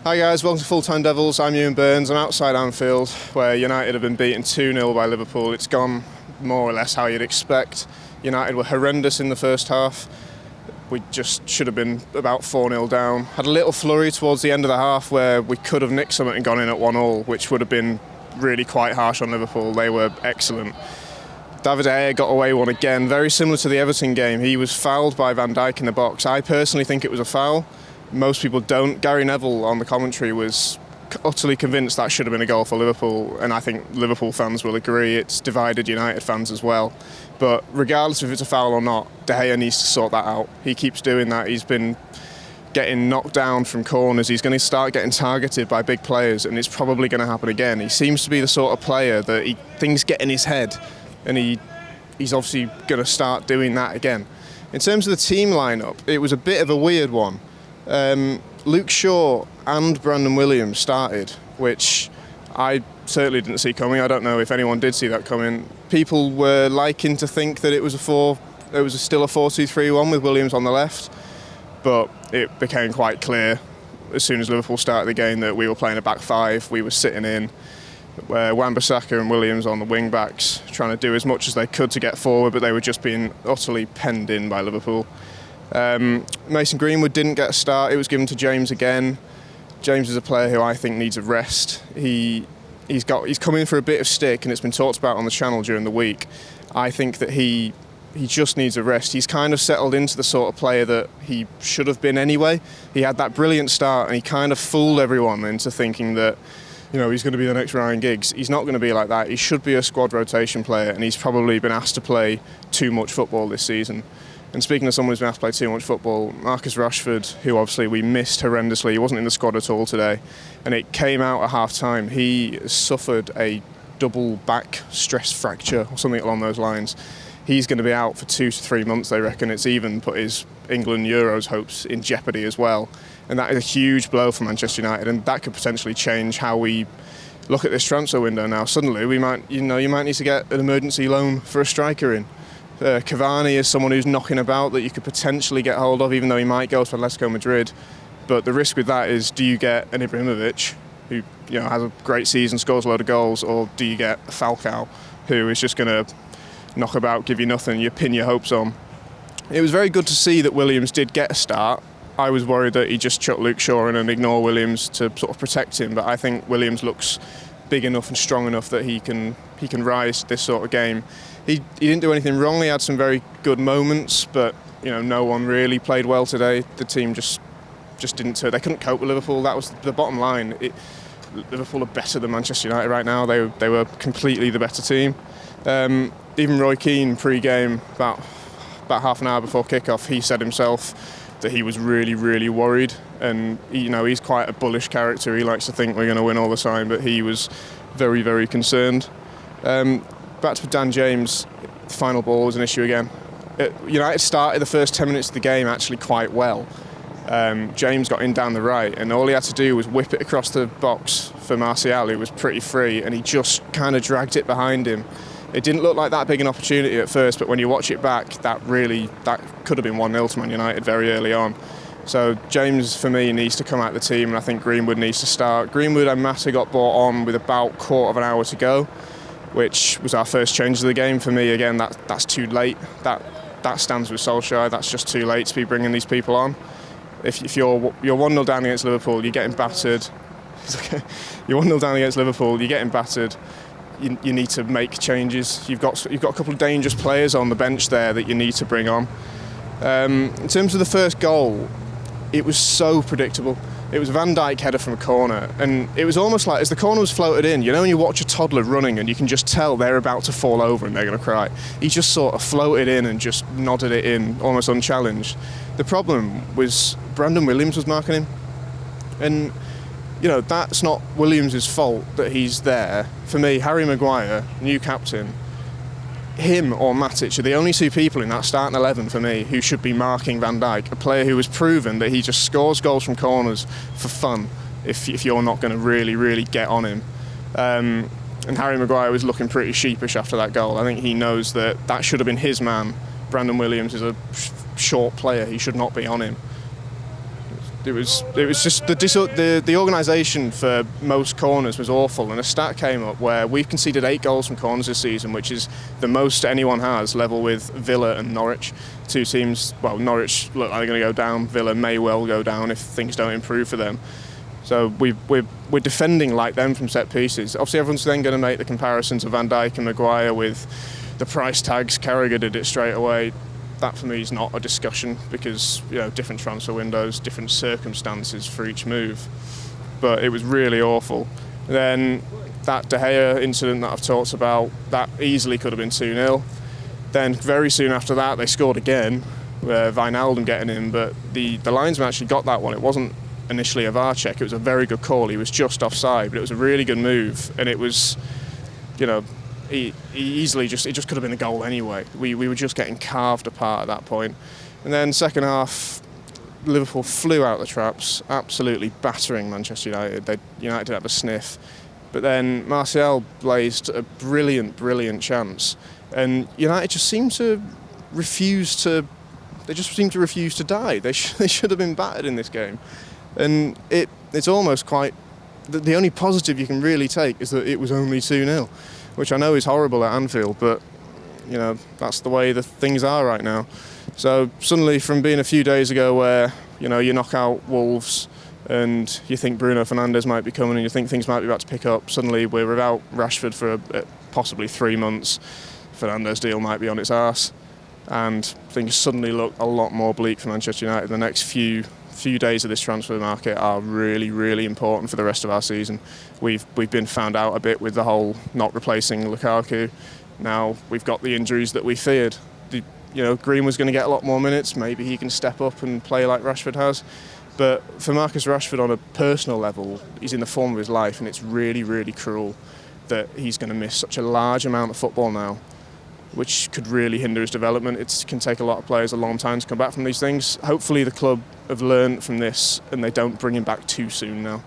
Hi guys, welcome to Full-Time Devils. I'm Euan Burns. I'm outside Anfield, where United have been beaten 2-0 by Liverpool. It's gone more or less how you'd expect. United were horrendous in the first half. We just should have been about 4-0 down. Had a little flurry towards the end of the half where we could have nicked something and gone in at 1-1, which would have been really quite harsh on Liverpool. They were excellent. David De Gea got away one again, very similar to the Everton game. He was fouled by Van Dijk in the box. I personally think it was a foul. Most people don't. Gary Neville on the commentary was utterly convinced that should have been a goal for Liverpool, and I think Liverpool fans will agree. It's divided United fans as well. But regardless if it's a foul or not, De Gea needs to sort that out. He keeps doing that. He's been getting knocked down from corners. He's going to start getting targeted by big players, and it's probably going to happen again. He seems to be the sort of player that things get in his head, and he's obviously going to start doing that again. In terms of the team lineup, it was a bit of a weird one. Luke Shaw and Brandon Williams started, which I certainly didn't see coming. I don't know if anyone did see that coming. People were liking to think that it was still a 4-2-3-1 with Williams on the left, but it became quite clear as soon as Liverpool started the game that we were playing a back five. We were sitting in Wan-Bissaka and Williams on the wing backs, trying to do as much as they could to get forward, but they were just being utterly penned in by Liverpool. Mason Greenwood didn't get a start. It was given to James again. James is a player who I think needs a rest. He's come in for a bit of stick, and it's been talked about on the channel during the week. I think that he just needs a rest. He's kind of settled into the sort of player that he should have been anyway. He had that brilliant start, and he kind of fooled everyone into thinking that, he's going to be the next Ryan Giggs. He's not going to be like that. He should be a squad rotation player, and he's probably been asked to play too much football this season. And speaking of someone who's been asked to play too much football, Marcus Rashford, who obviously we missed horrendously, he wasn't in the squad at all today, and it came out at half-time. He suffered a double back stress fracture or something along those lines. He's going to be out for 2 to 3 months, they reckon. It's even put his England Euros hopes in jeopardy as well. And that is a huge blow for Manchester United, and that could potentially change how we look at this transfer window now. Suddenly, you might need to get an emergency loan for a striker in. Cavani is someone who's knocking about that you could potentially get hold of, even though he might go to Atletico Madrid. But the risk with that is, do you get an Ibrahimovic, who has a great season, scores a load of goals, or do you get a Falcao, who is just going to knock about, give you nothing, you pin your hopes on? It was very good to see that Williams did get a start. I was worried that he just chucked Luke Shaw in and ignore Williams to sort of protect him, but I think Williams looks big enough and strong enough that he can rise to this sort of game. He didn't do anything wrong. He had some very good moments, but no one really played well today. The team just didn't. They couldn't cope with Liverpool. That was the bottom line. Liverpool are better than Manchester United right now. They were completely the better team. Even Roy Keane pre-game, about half an hour before kickoff, he said himself that he was really, really worried. And he's quite a bullish character. He likes to think we're going to win all the time, but he was very, very concerned. Back to Dan James, the final ball was an issue again. United started the first 10 minutes of the game actually quite well. James got in down the right, and all he had to do was whip it across the box for Martial, who was pretty free, and he just kind of dragged it behind him. It didn't look like that big an opportunity at first, but when you watch it back, that could have been 1-0 to Man United very early on. So James, for me, needs to come out of the team, and I think Greenwood needs to start. Greenwood and Mata got brought on with about quarter of an hour to go, which was our first change of the game. For me, again, that's too late. That stands with Solskjaer. That's just too late to be bringing these people on. If you're 1-0 down against Liverpool, you're getting battered. You're 1-0 down against Liverpool, you're getting battered. You need to make changes. You've got a couple of dangerous players on the bench there that you need to bring on. In terms of the first goal, it was so predictable. It was a Van Dijk header from a corner, and it was almost like, as the corner was floated in, when you watch a toddler running and you can just tell they're about to fall over and they're going to cry. He just sort of floated in and just nodded it in, almost unchallenged. The problem was Brandon Williams was marking him, and that's not Williams' fault that he's there. For me, Harry Maguire, new captain, him or Matic are the only two people in that starting 11 for me who should be marking Van Dijk, a player who has proven that he just scores goals from corners for fun if you're not going to really, really get on him. And Harry Maguire was looking pretty sheepish after that goal. I think he knows that should have been his man. Brandon Williams is a short player. He should not be on him. It was just the organisation for most corners was awful, and a stat came up where we've conceded 8 goals from corners this season, which is the most anyone has, level with Villa and Norwich. 2 teams, well, Norwich look like they're going to go down, Villa may well go down if things don't improve for them. So we're defending like them from set pieces. Obviously everyone's then going to make the comparison to Van Dijk and Maguire with the price tags. Carragher did it straight away. That for me is not a discussion because, you know, different transfer windows, different circumstances for each move. But it was really awful. Then that De Gea incident that I've talked about, that easily could have been 2-0. Then very soon after that they scored again, Wijnaldum getting in, but the linesman actually got that one. It wasn't initially a VAR check, it was a very good call. He was just offside, but it was a really good move, and it was, you know, he easily it just could have been a goal anyway. We were just getting carved apart at that point. And then second half, Liverpool flew out the traps, absolutely battering Manchester United. United did have a sniff. But then Martial blazed a brilliant chance. And United just seemed to refuse to die. They should have been battered in this game. And it's almost quite... The only positive you can really take is that it was only 2-0. Which I know is horrible at Anfield, but you know, that's the way the things are right now. So suddenly, from being a few days ago where, you know, you knock out Wolves and you think Bruno Fernandes might be coming and you think things might be about to pick up, suddenly we're without Rashford for possibly 3 months. Fernandes' deal might be on its arse, and things suddenly look a lot more bleak for Manchester United. The next few days of this transfer market are really important for the rest of our season. We've been found out a bit with the whole not replacing Lukaku. Now we've got the injuries that we feared. Green was going to get a lot more minutes. Maybe he can step up and play like Rashford has. But for Marcus Rashford on a personal level, he's in the form of his life, and it's really cruel that he's going to miss such a large amount of football now, which could really hinder his development. It can take a lot of players a long time to come back from these things. Hopefully the club have learned from this and they don't bring him back too soon now.